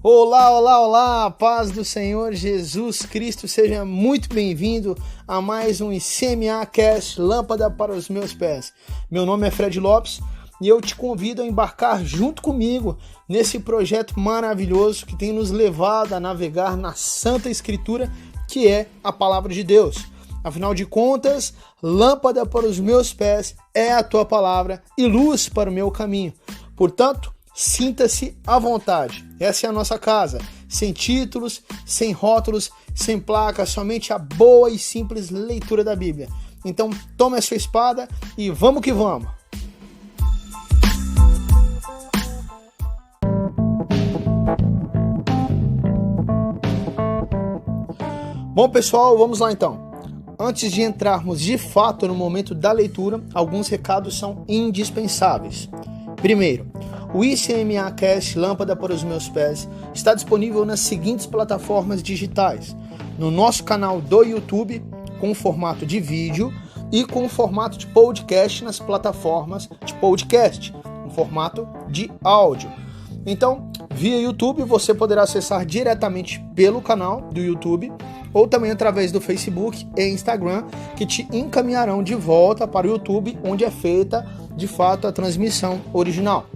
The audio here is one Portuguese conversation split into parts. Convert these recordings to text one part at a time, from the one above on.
Olá, olá, olá, paz do Senhor Jesus Cristo, seja muito bem-vindo a mais um ICMA Cast, Lâmpada para os Meus Pés. Meu nome é Fred Lopes e eu te convido a embarcar junto comigo nesse projeto maravilhoso que tem nos levado a navegar na Santa Escritura, que é a Palavra de Deus. Afinal de contas, lâmpada para os meus pés é a tua palavra e luz para o meu caminho. Portanto, sinta-se à vontade. Essa é a nossa casa, sem títulos, sem rótulos, sem placas, somente a boa e simples leitura da Bíblia. Então, tome a sua espada e vamos que vamos! Bom, pessoal, vamos lá então. Antes de entrarmos de fato no momento da leitura, alguns recados são indispensáveis. Primeiro, o ICMA Cast Lâmpada para os Meus Pés está disponível nas seguintes plataformas digitais: no nosso canal do YouTube, com formato de vídeo, e com formato de podcast nas plataformas de podcast, em formato de áudio. Então, via YouTube, você poderá acessar diretamente pelo canal do YouTube, ou também através do Facebook e Instagram, que te encaminharão de volta para o YouTube, onde é feita, de fato, a transmissão original.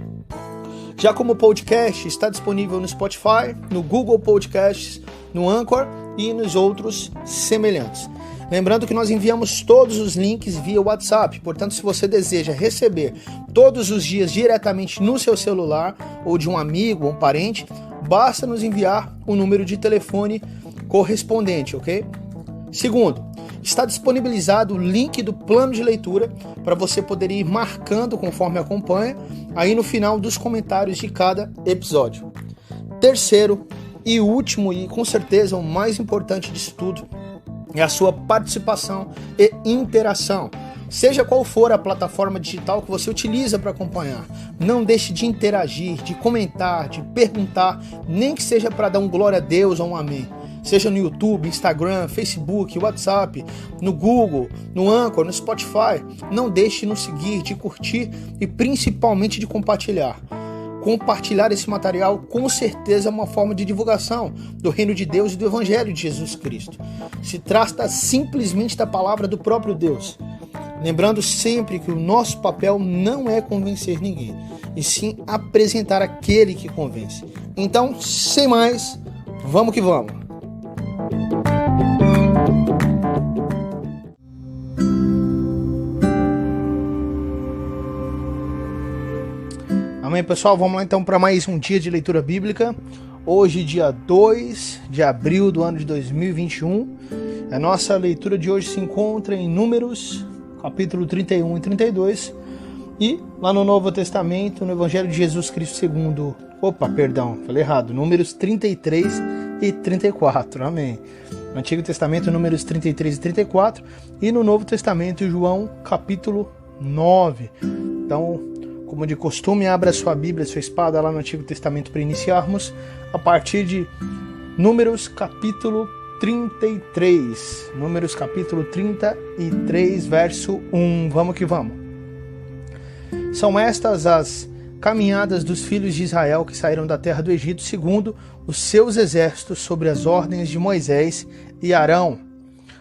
Já como podcast, está disponível no Spotify, no Google Podcasts, no Anchor e nos outros semelhantes. Lembrando que nós enviamos todos os links via WhatsApp, portanto, se você deseja receber todos os dias diretamente no seu celular, ou de um amigo ou um parente, basta nos enviar o número de telefone correspondente, ok? Segundo, está disponibilizado o link do plano de leitura para você poder ir marcando conforme acompanha, aí no final dos comentários de cada episódio. Terceiro e último, e com certeza o mais importante disso tudo, é a sua participação e interação. Seja qual for a plataforma digital que você utiliza para acompanhar, não deixe de interagir, de comentar, de perguntar, nem que seja para dar um glória a Deus ou um amém. Seja no YouTube, Instagram, Facebook, WhatsApp, no Google, no Anchor, no Spotify. Não deixe de nos seguir, de curtir e principalmente de compartilhar. Compartilhar esse material com certeza é uma forma de divulgação do reino de Deus e do Evangelho de Jesus Cristo. Se trata simplesmente da palavra do próprio Deus. Lembrando sempre que o nosso papel não é convencer ninguém, e sim apresentar aquele que convence. Então, sem mais, vamos que vamos! Amém, pessoal? Vamos lá então para mais um dia de leitura bíblica. Hoje, dia 2 de abril do ano de 2021. A nossa leitura de hoje se encontra em Números, capítulo 31 e 32. E lá no Novo Testamento, no Evangelho de Jesus Cristo segundo... falei errado. Números 33 e 34. Amém. No Antigo Testamento, Números 33 e 34. E no Novo Testamento, João, capítulo 9. Então, como de costume, abra sua Bíblia, sua espada lá no Antigo Testamento para iniciarmos a partir de Números capítulo 33. Números capítulo 33, verso 1. Vamos que vamos. São estas as caminhadas dos filhos de Israel que saíram da terra do Egito segundo os seus exércitos sob as ordens de Moisés e Arão.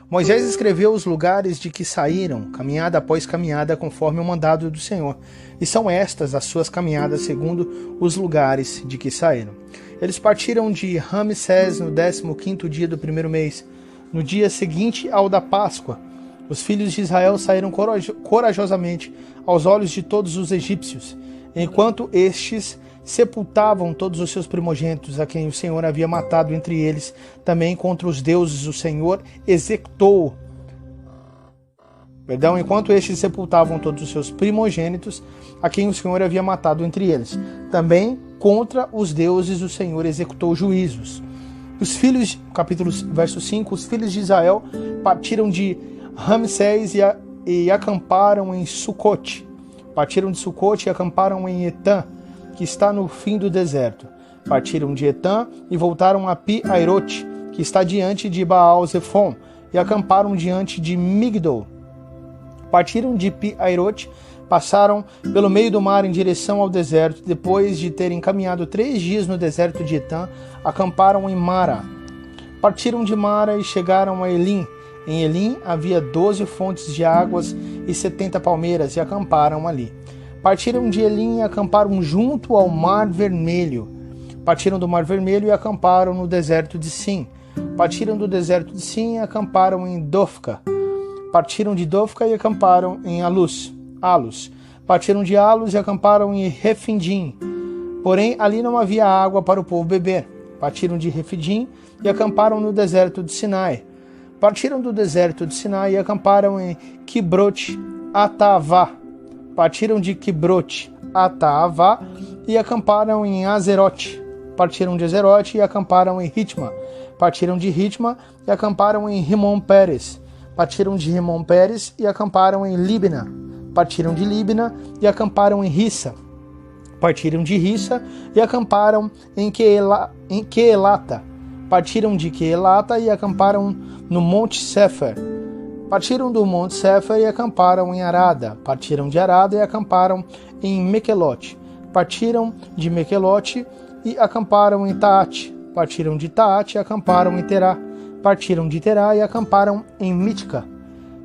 Moisés escreveu os lugares de que saíram, caminhada após caminhada, conforme o mandado do Senhor. E são estas as suas caminhadas segundo os lugares de que saíram. Eles partiram de Ramsés no 15º dia do primeiro mês, no dia seguinte ao da Páscoa. Os filhos de Israel saíram corajosamente aos olhos de todos os egípcios, enquanto estes sepultavam todos os seus primogênitos, a quem o Senhor havia matado entre eles. Também contra os deuses o Senhor executou. Enquanto estes sepultavam todos os seus primogênitos, a quem o Senhor havia matado entre eles. Também contra os deuses o Senhor executou juízos. Os filhos, verso 5, os filhos de Israel partiram de Ramsés e acamparam em Sucote. Partiram de Sucote e acamparam em Etã, que está no fim do deserto. Partiram de Etã e voltaram a Pi-Airote, que está diante de Baal-Zephon, e acamparam diante de Migdol. Partiram de Pi-Airote, passaram pelo meio do mar em direção ao deserto. Depois de terem caminhado 3 dias no deserto de Etã, acamparam em Mara. Partiram de Mara e chegaram a Elim. Em Elim havia 12 fontes de águas e 70 palmeiras, e acamparam ali. Partiram de Elim e acamparam junto ao Mar Vermelho. Partiram do Mar Vermelho e acamparam no deserto de Sim. Partiram do deserto de Sim e acamparam em Dofca. Partiram de Dofca e acamparam em Alus. Partiram de Alus e acamparam em Refidim. Porém, ali não havia água para o povo beber. Partiram de Refidim e acamparam no deserto de Sinai. Partiram do deserto de Sinai e acamparam em Kibrot Atavá. Partiram de Kibrot Atavá e acamparam em Azerote. Partiram de Azerote e acamparam em Ritma. Partiram de Ritma e acamparam em Rimon Pérez. Partiram de Rimon Pérez e acamparam em Libna. Partiram de Libna e acamparam em Rissa. Partiram de Rissa e acamparam em Queelata. Partiram de Queelata e acamparam no Monte Sefer. Partiram do Monte Sefer e acamparam em Arada. Partiram de Arada e acamparam em Mequelote. Partiram de Mequelote e acamparam em Taate. Partiram de Taate e acamparam em Terá. Partiram de Terá e acamparam em Mítica.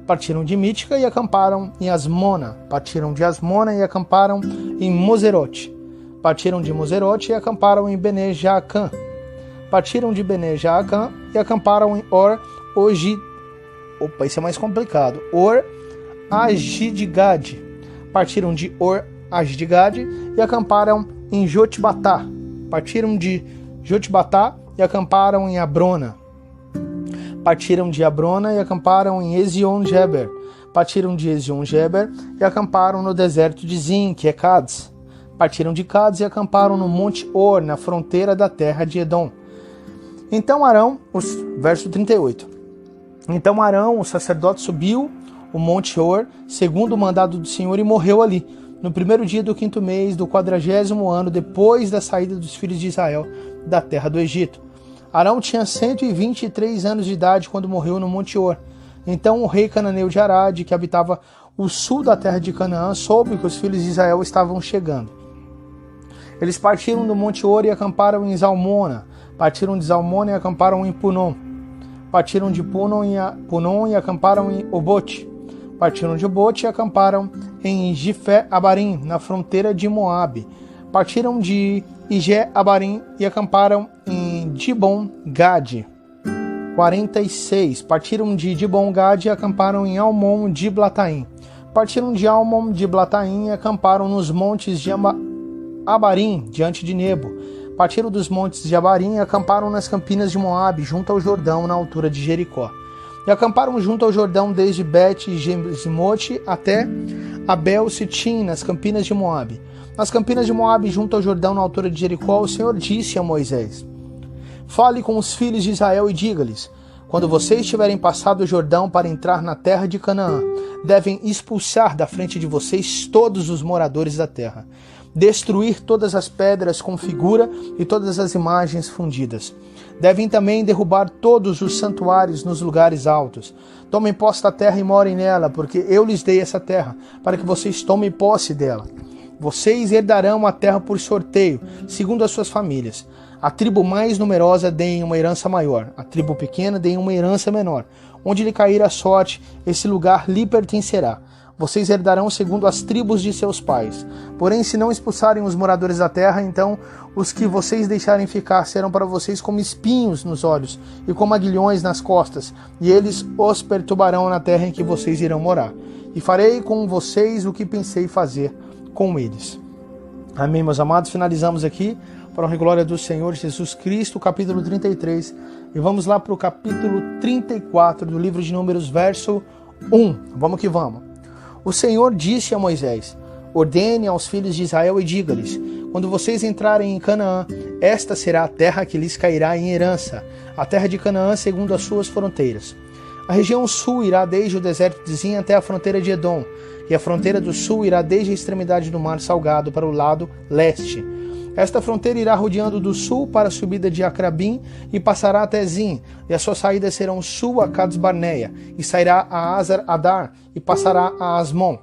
Partiram de Mítica e acamparam em Asmona. Partiram de Asmona e acamparam em Moserote. Partiram de Moserote e acamparam em Bene Jaacã. Partiram de Bene Jaacã e acamparam em Isso é mais complicado. Agidgad. Partiram de Agidgad e acamparam em Jotbatá. Partiram de Jotbatá e acamparam em Abrona. Partiram de Abrona e acamparam em Ezion-Geber. Partiram de Ezion-Geber e acamparam no deserto de Zin, que é Cádiz. Partiram de Cádiz e acamparam no Monte Or, na fronteira da terra de Edom. Então Arão, verso 38. Então Arão, o sacerdote, subiu o Monte Or, segundo o mandado do Senhor, e morreu ali, no primeiro dia do 5º mês do 40º ano, depois da saída dos filhos de Israel da terra do Egito. Arão tinha 123 anos de idade quando morreu no Monte Or. Então o rei cananeu de Arade, que habitava o sul da terra de Canaã, soube que os filhos de Israel estavam chegando. Eles partiram do Monte Or e acamparam em Zalmona. Partiram de Zalmona e acamparam em Punon. Partiram de Punon e acamparam em Obote. Partiram de Obote e acamparam em Jifé-Abarim, na fronteira de Moabe. Partiram de Ijé-Abarim e acamparam em Dibon-Gade. 46. Partiram de Dibon-Gade e acamparam em Almon-Diblataim. Partiram de Almon-Diblataim e acamparam nos montes de Abarim, diante de Nebo. Partiram dos montes de Abarim e acamparam nas campinas de Moabe, junto ao Jordão, na altura de Jericó. E acamparam junto ao Jordão desde Bet-Jezimote até Abel-Sitim, nas campinas de Moabe. Nas campinas de Moabe, junto ao Jordão, na altura de Jericó, o Senhor disse a Moisés: Fale com os filhos de Israel e diga-lhes: quando vocês tiverem passado o Jordão para entrar na terra de Canaã, devem expulsar da frente de vocês todos os moradores da terra. Destruir todas as pedras com figura e todas as imagens fundidas. Devem também derrubar todos os santuários nos lugares altos. Tomem posse da terra e morem nela, porque eu lhes dei essa terra, para que vocês tomem posse dela. Vocês herdarão a terra por sorteio, segundo as suas famílias. A tribo mais numerosa deem uma herança maior, a tribo pequena deem uma herança menor. Onde lhe cair a sorte, esse lugar lhe pertencerá. Vocês herdarão segundo as tribos de seus pais. Porém, se não expulsarem os moradores da terra, então os que vocês deixarem ficar serão para vocês como espinhos nos olhos e como aguilhões nas costas, e eles os perturbarão na terra em que vocês irão morar. E farei com vocês o que pensei fazer com eles. Amém, meus amados? Finalizamos aqui, para a honra e glória do Senhor Jesus Cristo, capítulo 33. E vamos lá para o capítulo 34 do livro de Números, verso 1. Vamos que vamos. O Senhor disse a Moisés: ordene aos filhos de Israel e diga-lhes: Quando vocês entrarem em Canaã, esta será a terra que lhes cairá em herança, a terra de Canaã segundo as suas fronteiras. A região sul irá desde o deserto de Zin até a fronteira de Edom, e a fronteira do sul irá desde a extremidade do mar Salgado para o lado leste. Esta fronteira irá rodeando do sul para a subida de Acrabim e passará até Zin, e as suas saídas serão sul a Cades Barneia, e sairá a Hazar Adar e passará a Asmon.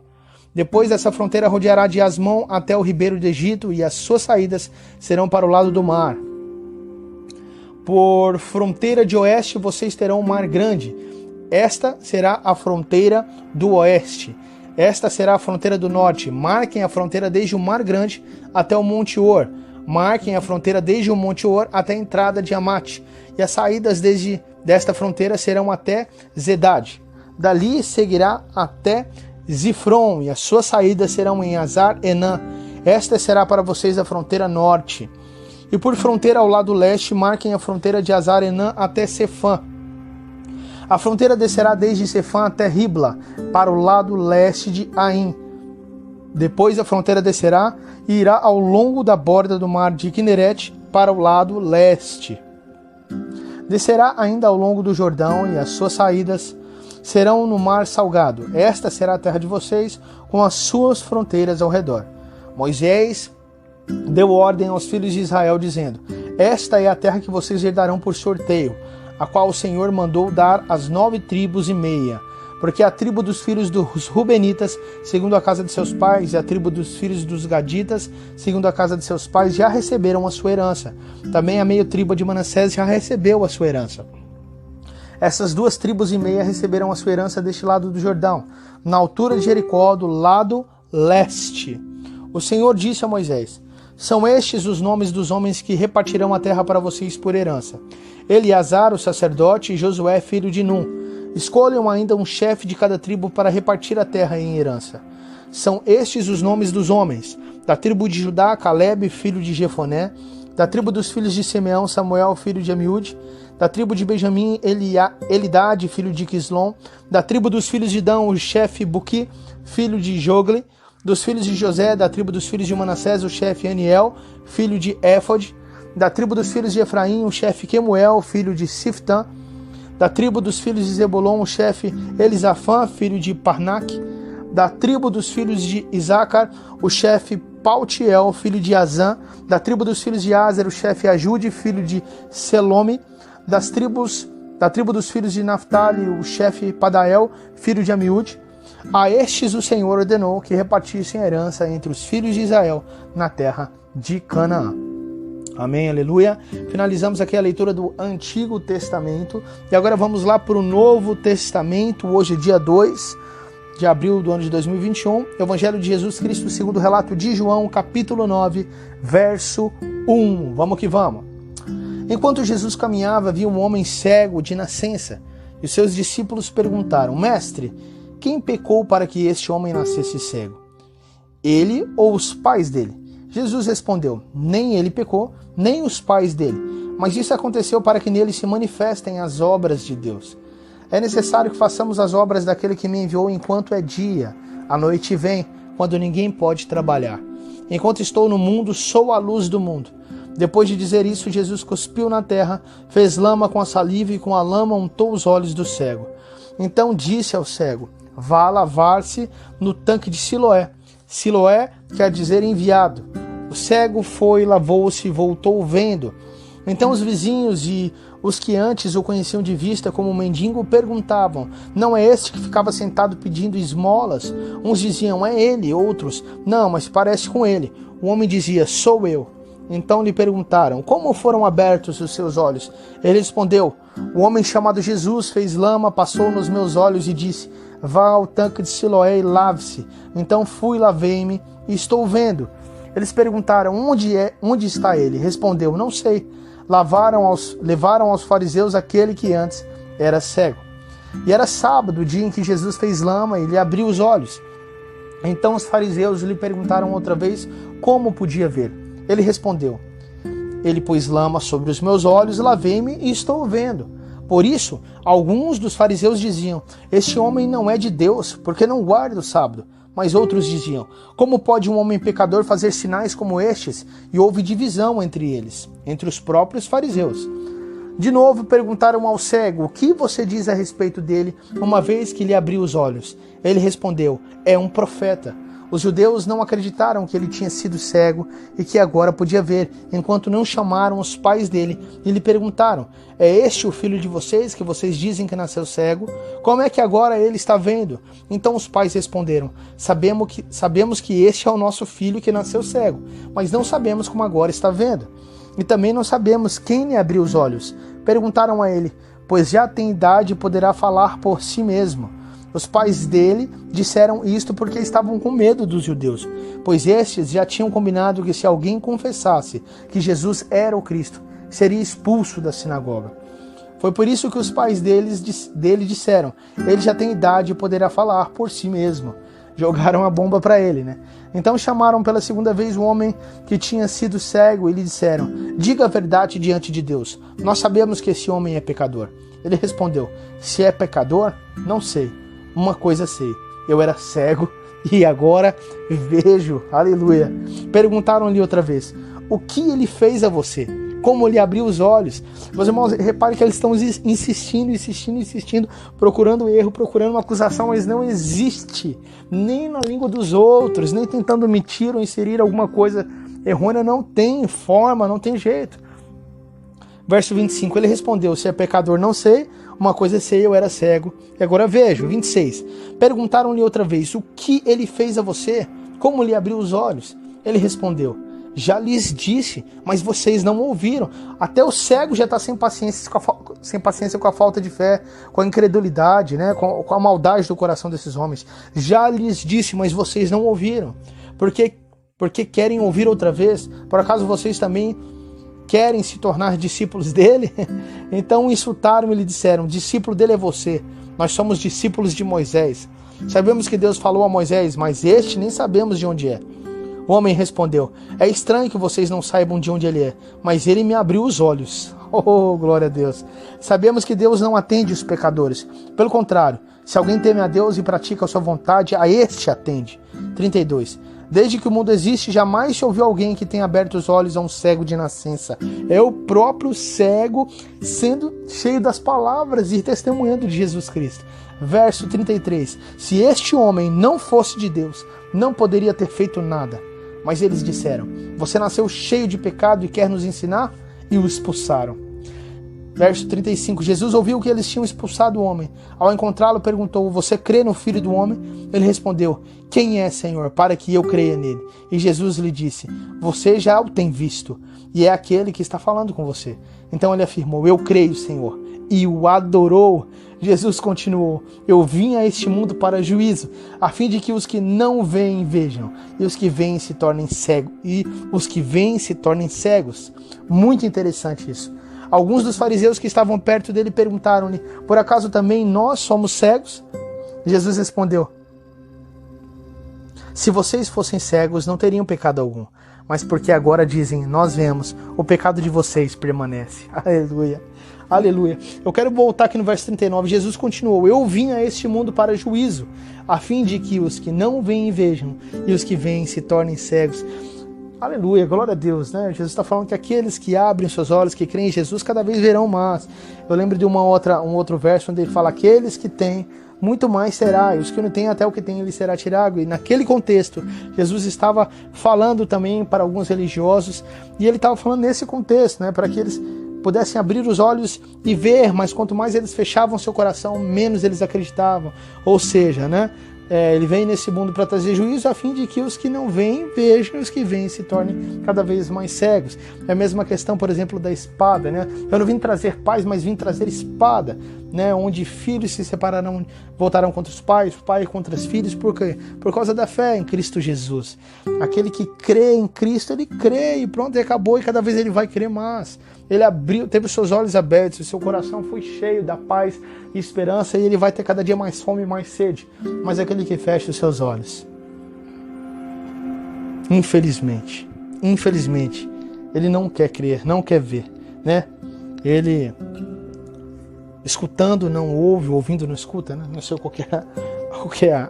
Depois dessa fronteira rodeará de Asmon até o ribeiro do Egito, e as suas saídas serão para o lado do mar. Por fronteira de oeste vocês terão o mar grande. Esta será a fronteira do oeste. Esta será a fronteira do norte. Marquem a fronteira desde o mar grande até o monte Or. Marquem a fronteira desde o monte Or até a entrada de Amate. E as saídas desta fronteira serão até Zedade. Dali seguirá até Zifron, e as suas saídas serão em Azar Enã. Esta será para vocês a fronteira norte. E por fronteira ao lado leste, marquem a fronteira de Azar Enã até Sefã. A fronteira descerá desde Sefã até Ribla, para o lado leste de Aim. Depois a fronteira descerá e irá ao longo da borda do mar de Quinerete para o lado leste. Descerá ainda ao longo do Jordão, e as suas saídas serão no mar Salgado. Esta será a terra de vocês, com as suas fronteiras ao redor. Moisés deu ordem aos filhos de Israel, dizendo: esta é a terra que vocês herdarão por sorteio, a qual o Senhor mandou dar às 9 tribos e meia, porque a tribo dos filhos dos Rubenitas, segundo a casa de seus pais, e a tribo dos filhos dos Gaditas, segundo a casa de seus pais, já receberam a sua herança. Também a meia tribo de Manassés já recebeu a sua herança. Essas 2 tribos e meia receberam a sua herança deste lado do Jordão, na altura de Jericó, do lado leste. O Senhor disse a Moisés: são estes os nomes dos homens que repartirão a terra para vocês por herança: Eleazar, o sacerdote, e Josué, filho de Num. Escolham ainda um chefe de cada tribo para repartir a terra em herança. São estes os nomes dos homens: da tribo de Judá, Caleb, filho de Jefoné; da tribo dos filhos de Simeão, Samuel, filho de Amiúde; da tribo de Benjamim, Elidade, filho de Quislom; da tribo dos filhos de Dão, o chefe Buqui, filho de Jogli; dos filhos de José, da tribo dos filhos de Manassés, o chefe Aniel, filho de Éfode; da tribo dos filhos de Efraim, o chefe Quemuel, filho de Siftã; da tribo dos filhos de Zebulon, o chefe Elisafã, filho de Parnaque; da tribo dos filhos de Isacar, o chefe Paltiel, filho de Azã; da tribo dos filhos de Azer, o chefe Ajude, filho de Selome; da tribo dos filhos de Naphtali, o chefe Padael, filho de Amiúde. A estes o Senhor ordenou que repartissem a herança entre os filhos de Israel na terra de Canaã. Amém, aleluia. Finalizamos aqui a leitura do Antigo Testamento e agora vamos lá para o Novo Testamento. Hoje é dia 2 de abril do ano de 2021, Evangelho de Jesus Cristo segundo o relato de João, capítulo 9, verso 1. Vamos que vamos. Enquanto Jesus caminhava, viu um homem cego de nascença, e os seus discípulos perguntaram: Mestre, quem pecou para que este homem nascesse cego? Ele ou os pais dele? Jesus respondeu: nem ele pecou, nem os pais dele, mas isso aconteceu para que nele se manifestem as obras de Deus. É necessário que façamos as obras daquele que me enviou enquanto é dia. A noite vem, quando ninguém pode trabalhar. Enquanto estou no mundo, sou a luz do mundo. Depois de dizer isso, Jesus cuspiu na terra, fez lama com a saliva e com a lama untou os olhos do cego. Então disse ao cego: vá lavar-se no tanque de Siloé. Siloé quer dizer enviado. O cego foi, lavou-se e voltou vendo. Então os vizinhos e os que antes o conheciam de vista como mendigo perguntavam: não é este que ficava sentado pedindo esmolas? Uns diziam: é ele. Outros: não, mas parece com ele. O homem dizia: sou eu. Então lhe perguntaram: como foram abertos os seus olhos? Ele respondeu: o homem chamado Jesus fez lama, passou nos meus olhos e disse: vá ao tanque de Siloé e lave-se. Então fui, lavei-me e estou vendo. Eles perguntaram: onde está ele? Respondeu: não sei. Levaram aos fariseus aquele que antes era cego. E era sábado, o dia em que Jesus fez lama e lhe abriu os olhos. Então os fariseus lhe perguntaram outra vez como podia ver. Ele respondeu: ele pôs lama sobre os meus olhos, lavei-me e estou vendo. Por isso, alguns dos fariseus diziam: este homem não é de Deus, porque não guarda o sábado. Mas outros diziam: como pode um homem pecador fazer sinais como estes? E houve divisão entre eles, entre os próprios fariseus. De novo perguntaram ao cego: o que você diz a respeito dele, uma vez que lhe abriu os olhos? Ele respondeu: é um profeta. Os judeus não acreditaram que ele tinha sido cego e que agora podia ver, enquanto não chamaram os pais dele e lhe perguntaram: é este o filho de vocês que vocês dizem que nasceu cego? Como é que agora ele está vendo? Então os pais responderam: sabemos que este é o nosso filho que nasceu cego, mas não sabemos como agora está vendo. E também não sabemos quem lhe abriu os olhos. Perguntaram a ele: pois já tem idade e poderá falar por si mesmo. Os pais dele disseram isto porque estavam com medo dos judeus, pois estes já tinham combinado que se alguém confessasse que Jesus era o Cristo, seria expulso da sinagoga. Foi por isso que os pais dele disseram: ele já tem idade e poderá falar por si mesmo. Jogaram a bomba para ele, né? Então chamaram pela segunda vez o homem que tinha sido cego e lhe disseram: diga a verdade diante de Deus. Nós sabemos que esse homem é pecador. Ele respondeu: se é pecador, não sei. Uma coisa sei, eu era cego e agora vejo. Aleluia. Perguntaram-lhe outra vez: o que ele fez a você? Como lhe abriu os olhos? Meus irmãos, reparem que eles estão insistindo, procurando erro, procurando uma acusação, mas não existe, nem na língua dos outros, nem tentando mentir ou inserir alguma coisa errônea, não tem forma, não tem jeito. Verso 25, ele respondeu: se é pecador, não sei. Uma coisa sei, eu era cego e agora vejo. 26, perguntaram-lhe outra vez: o que ele fez a você? Como lhe abriu os olhos? Ele respondeu: já lhes disse, mas vocês não ouviram. Até o cego já está sem paciência com a falta de fé, com a incredulidade, né? com a maldade do coração desses homens. Já lhes disse, mas vocês não ouviram. Porque querem ouvir outra vez? Por acaso vocês também querem se tornar discípulos dele? Então insultaram e lhe disseram: discípulo dele é você, nós somos discípulos de Moisés. Sabemos que Deus falou a Moisés, mas este nem sabemos de onde é. O homem respondeu: é estranho que vocês não saibam de onde ele é, mas ele me abriu os olhos. Oh, glória a Deus. Sabemos que Deus não atende os pecadores. Pelo contrário, se alguém teme a Deus e pratica a sua vontade, a este atende. 32. Desde que o mundo existe, jamais se ouviu alguém que tenha aberto os olhos a um cego de nascença. É o próprio cego sendo cheio das palavras e testemunhando de Jesus Cristo. Verso 33. Se este homem não fosse de Deus, não poderia ter feito nada. Mas eles disseram: você nasceu cheio de pecado e quer nos ensinar? E o expulsaram. Verso 35. Jesus ouviu que eles tinham expulsado o homem. Ao encontrá-lo, perguntou: você crê no Filho do Homem? Ele respondeu: quem é, Senhor, para que eu creia nele? E Jesus lhe disse: você já o tem visto, e é aquele que está falando com você. Então ele afirmou: eu creio, Senhor, e o adorou. Jesus continuou: eu vim a este mundo para juízo, a fim de que os que não veem vejam, e os que veem se tornem cegos. Muito interessante isso. Alguns dos fariseus que estavam perto dele perguntaram-lhe: por acaso também nós somos cegos? Jesus respondeu: se vocês fossem cegos, não teriam pecado algum. Mas porque agora dizem: nós vemos, o pecado de vocês permanece. Aleluia. Aleluia. Eu quero voltar aqui no verso 39. Jesus continuou: eu vim a este mundo para juízo, a fim de que os que não veem vejam, e os que veem se tornem cegos. Aleluia, glória a Deus, né? Jesus está falando que aqueles que abrem seus olhos, que creem em Jesus, cada vez verão mais. Eu lembro de um outro verso onde ele fala: aqueles que têm, muito mais será, e os que não têm, até o que têm, ele será tirado. E naquele contexto, Jesus estava falando também para alguns religiosos, e ele estava falando nesse contexto, né? Para que eles pudessem abrir os olhos e ver, mas quanto mais eles fechavam seu coração, menos eles acreditavam. Ou seja, né? Ele vem nesse mundo para trazer juízo, a fim de que os que não veem vejam, e os que veem se tornem cada vez mais cegos. É a mesma questão, por exemplo, da espada, né? Eu não vim trazer paz, mas vim trazer espada, né? Onde filhos se separarão, voltarão contra os pais contra os filhos. Por quê? Por causa da fé em Cristo Jesus. Aquele que crê em Cristo, ele crê e pronto, acabou, e cada vez ele vai crer mais. Ele teve os seus olhos abertos, o seu coração foi cheio da paz e esperança, e ele vai ter cada dia mais fome e mais sede. Mas aquele que fecha os seus olhos, infelizmente, ele não quer crer, não quer ver, né? Ele, escutando não ouve, ouvindo não escuta, né? Não sei qual que é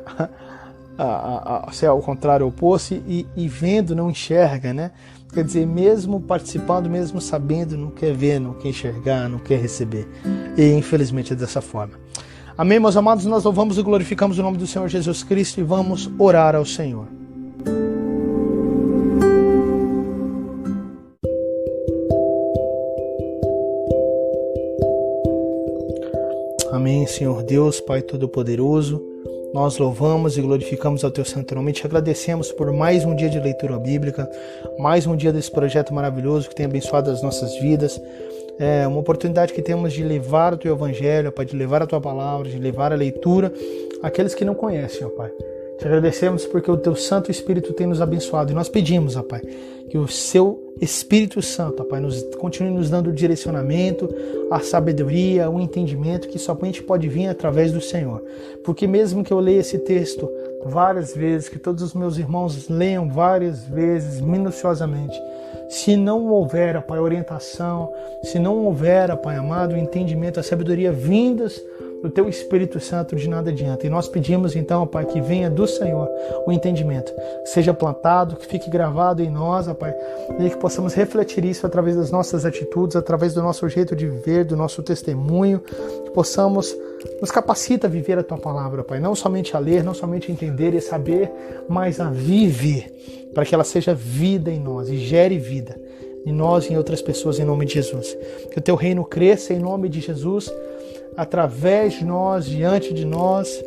se é ao contrário, o oposto, e vendo não enxerga, né? Quer dizer, mesmo participando, mesmo sabendo, não quer ver, não quer enxergar, não quer receber. E infelizmente é dessa forma. Amém, meus amados? Nós louvamos e glorificamos o nome do Senhor Jesus Cristo e vamos orar ao Senhor. Amém, Senhor Deus, Pai Todo-Poderoso. Nós louvamos e glorificamos ao Teu santo nome e te agradecemos por mais um dia de leitura bíblica, mais um dia desse projeto maravilhoso que tem abençoado as nossas vidas. É uma oportunidade que temos de levar o Teu Evangelho, Pai, de levar a Tua palavra, de levar a leitura àqueles que não conhecem, ó Pai. Te agradecemos porque o Teu Santo Espírito tem nos abençoado e nós pedimos, ó Pai, que o Seu Espírito Santo, ó Pai, continue nos dando o direcionamento, a sabedoria, o entendimento que somente pode vir através do Senhor. Porque mesmo que eu leia esse texto várias vezes, que todos os meus irmãos leiam várias vezes, minuciosamente, se não houver, ó Pai, orientação, se não houver, ó Pai amado, o entendimento, a sabedoria vindas do Teu Espírito Santo, de nada adianta. E nós pedimos então, ó Pai, que venha do Senhor o entendimento, que seja plantado, que fique gravado em nós, ó Pai, e que possamos refletir isso através das nossas atitudes, através do nosso jeito de viver, do nosso testemunho, que possamos nos capacita a viver a Tua palavra, Pai, não somente a ler, não somente a entender e saber, mas a viver, para que ela seja vida em nós e gere vida em nós e em outras pessoas, em nome de Jesus. Que o Teu reino cresça em nome de Jesus, através de nós, diante de nós,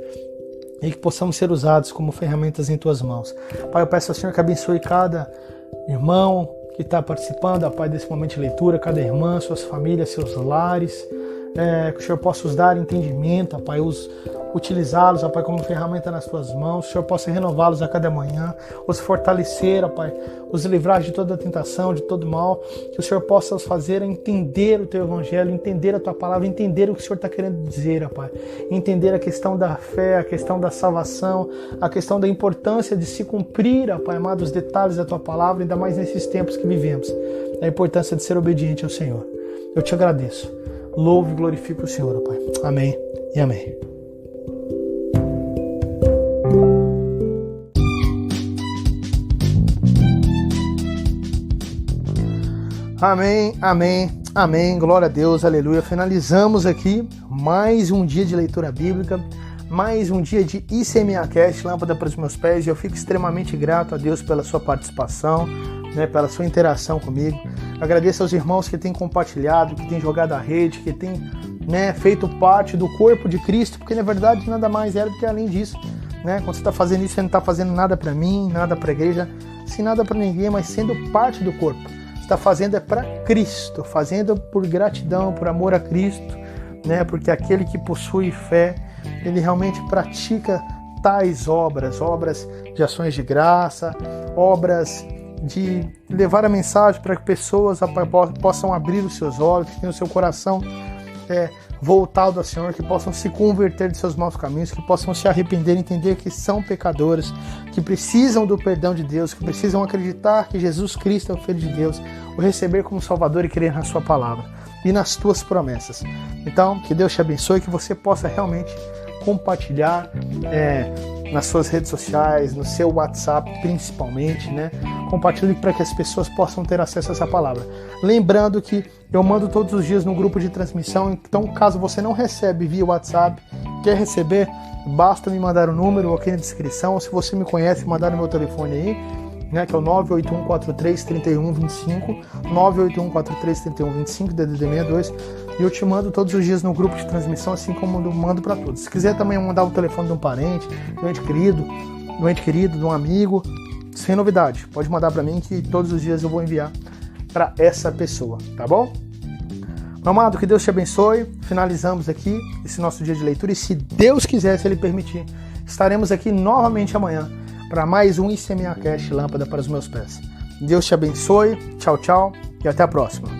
e que possamos ser usados como ferramentas em Tuas mãos. Pai, eu peço ao Senhor que abençoe cada irmão que está participando, Pai, desse momento de leitura, cada irmã, suas famílias, seus lares, que o Senhor possa os dar entendimento, Pai, utilizá-los, Pai, como ferramenta nas Tuas mãos, o Senhor possa renová-los a cada manhã, os fortalecer, Pai, os livrar de toda tentação, de todo mal, que o Senhor possa os fazer entender o Teu Evangelho, entender a Tua palavra, entender o que o Senhor está querendo dizer, Pai, entender a questão da fé, a questão da salvação, a questão da importância de se cumprir, Pai amado, os detalhes da Tua palavra, ainda mais nesses tempos que vivemos, a importância de ser obediente ao Senhor. Eu te agradeço, louvo e glorifico o Senhor, Pai. Amém e amém. Amém, amém, amém, glória a Deus, aleluia. Finalizamos aqui mais um dia de leitura bíblica, mais um dia de ICMAcast, Lâmpada para os Meus Pés, e eu fico extremamente grato a Deus pela sua participação, pela sua interação comigo. Agradeço aos irmãos que têm compartilhado, que têm jogado a rede, que têm feito parte do corpo de Cristo, porque na verdade nada mais é do que além disso. Quando você está fazendo isso, você não está fazendo nada para mim, nada para a igreja, sem nada para ninguém, mas sendo parte do corpo. Está fazendo é para Cristo, fazendo por gratidão, por amor a Cristo, porque aquele que possui fé, ele realmente pratica tais obras de ações de graça, obras de levar a mensagem para que pessoas possam abrir os seus olhos, que tenham o seu coração voltado ao Senhor, que possam se converter de seus maus caminhos, que possam se arrepender, entender que são pecadores, que precisam do perdão de Deus, que precisam acreditar que Jesus Cristo é o Filho de Deus, o receber como Salvador e crer na sua palavra e nas tuas promessas. Então, que Deus te abençoe, que você possa realmente compartilhar nas suas redes sociais, no seu WhatsApp principalmente, Compartilhe para que as pessoas possam ter acesso a essa palavra. Lembrando que eu mando todos os dias no grupo de transmissão, então caso você não recebe via WhatsApp, quer receber, basta me mandar o número aqui na descrição, ou se você me conhece, mandar no meu telefone aí, que é o 981433125, 981433125, DDD 62, e eu te mando todos os dias no grupo de transmissão, assim como eu mando para todos. Se quiser também mandar o telefone de um parente, de um ente querido, de um amigo, sem novidade, pode mandar para mim que todos os dias eu vou enviar para essa pessoa, tá bom? Meu amado, que Deus te abençoe. Finalizamos aqui esse nosso dia de leitura e se Deus quiser, se Ele permitir, estaremos aqui novamente amanhã para mais um ICMAcast, Lâmpada para os Meus Pés. Deus te abençoe, tchau, tchau e até a próxima.